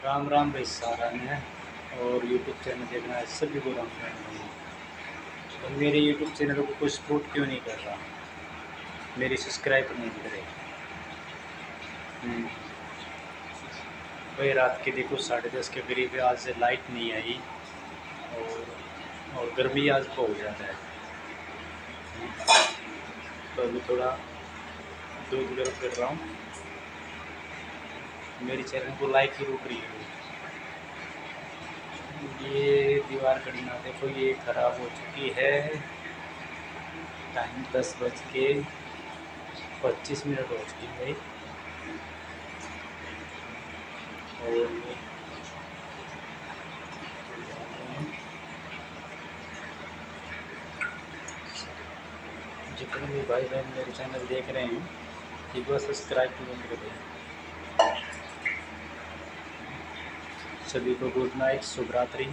राम राम भाई सारा ने और यूट्यूब चैनल देखना है सभी को राम राम भाई। और मेरे यूट्यूब चैनल को कोई सपोर्ट क्यों नहीं कर रहा, मेरी सब्सक्राइब नहीं करे। भाई रात के देखो 10:30 के करीब आज से लाइट नहीं आई और गर्मी आज बहुत ज़्यादा है। तो अभी थोड़ा दूध गर्म कर रहा हूँ। मेरे चैनल को लाइक जरूर करिए। ये दीवार कड़ी ना देखो, ये ख़राब हो चुकी है। टाइम 10:25 हो चुकी है भाई। और जितने भी भाई बहन मेरे चैनल देख रहे हैं एक बार सब्सक्राइब जरूर करें। सभी को गुड नाइट, शुभ रात्रि।